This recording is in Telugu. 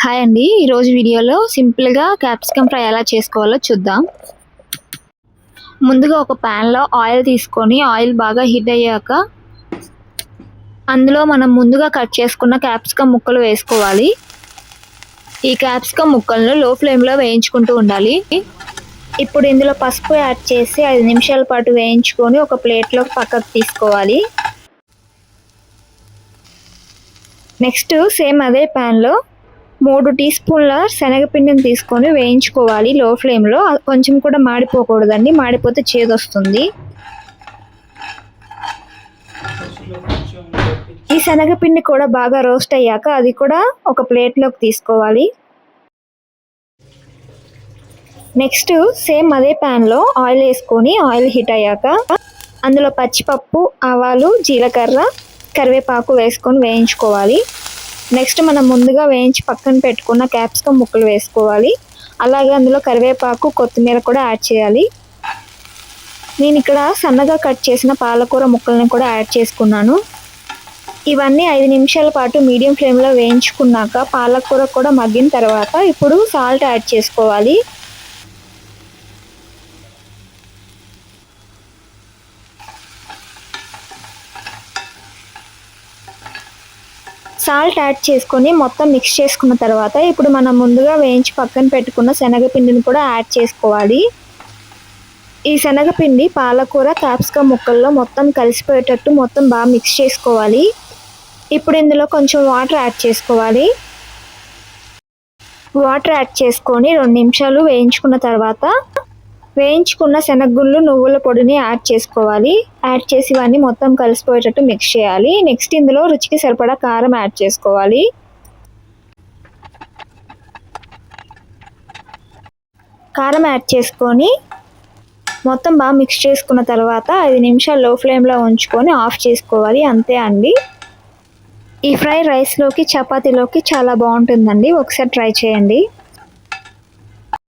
హాయ్ అండి. ఈరోజు వీడియోలో సింపుల్గా క్యాప్సికమ్ ఫ్రై ఎలా చేసుకోవాలో చూద్దాం. ముందుగా ఒక ప్యాన్లో ఆయిల్ తీసుకొని ఆయిల్ బాగా హీట్ అయ్యాక అందులో మనం ముందుగా కట్ చేసుకున్న క్యాప్సికమ్ ముక్కలు వేసుకోవాలి. ఈ క్యాప్సికమ్ ముక్కలను లో ఫ్లేమ్లో వేయించుకుంటూ ఉండాలి. ఇప్పుడు ఇందులో పసుపు యాడ్ చేసి 5 నిమిషాల పాటు వేయించుకొని ఒక ప్లేట్లో పక్కకు తీసుకోవాలి. నెక్స్ట్ సేమ్ అదే ప్యాన్లో 3 టీ స్పూన్ల శనగపిండిని తీసుకొని వేయించుకోవాలి లో ఫ్లేమ్లో. కొంచెం కూడా మాడిపోకూడదండి, మాడిపోతే చేదొస్తుంది. ఈ శనగపిండి కూడా బాగా రోస్ట్ అయ్యాక అది కూడా ఒక ప్లేట్లోకి తీసుకోవాలి. నెక్స్ట్ సేమ్ అదే ప్యాన్లో ఆయిల్ వేసుకొని ఆయిల్ హీట్ అయ్యాక అందులో పచ్చిపప్పు, ఆవాలు, జీలకర్ర, కరివేపాకు వేసుకొని వేయించుకోవాలి. నెక్స్ట్ మనం ముందుగా వేయించి పక్కన పెట్టుకున్న క్యాప్సికమ్ ముక్కలు వేసుకోవాలి. అలాగే అందులో కరివేపాకు, కొత్తిమీర కూడా యాడ్ చేయాలి. నేను ఇక్కడ సన్నగా కట్ చేసిన పాలకూర ముక్కలను కూడా యాడ్ చేసుకున్నాను. ఇవన్నీ 5 నిమిషాల పాటు మీడియం ఫ్లేమ్లో వేయించుకున్నాక పాలకూర కూడా మగ్గిన తర్వాత ఇప్పుడు సాల్ట్ యాడ్ చేసుకోవాలి. సాల్ట్ యాడ్ చేసుకొని మొత్తం మిక్స్ చేసుకున్న తర్వాత ఇప్పుడు మనం ముందుగా వేయించి పక్కన పెట్టుకున్న శనగపిండిని కూడా యాడ్ చేసుకోవాలి. ఈ శనగపిండి పాలకూర, క్యాప్సికమ్ ముక్కల్లో మొత్తం కలిసిపోయేటట్టు మొత్తం బాగా మిక్స్ చేసుకోవాలి. ఇప్పుడు ఇందులో కొంచెం వాటర్ యాడ్ చేసుకోవాలి. వాటర్ యాడ్ చేసుకొని 2 నిమిషాలు వేయించుకున్న తర్వాత వేయించుకున్న శనగగుళ్ళు, నువ్వుల పొడిని యాడ్ చేసుకోవాలి. యాడ్ చేసి ఇవన్నీ మొత్తం కలిసిపోయేటట్టు మిక్స్ చేయాలి. నెక్స్ట్ ఇందులో రుచికి సరిపడా కారం యాడ్ చేసుకోవాలి. కారం యాడ్ చేసుకొని మొత్తం బాగా మిక్స్ చేసుకున్న తర్వాత 5 నిమిషాలు లో ఫ్లేమ్లో ఉంచుకొని ఆఫ్ చేసుకోవాలి. అంతే అండి. ఈ ఫ్రై రైస్లోకి, చపాతీలోకి చాలా బాగుంటుందండి. ఒకసారి ట్రై చేయండి.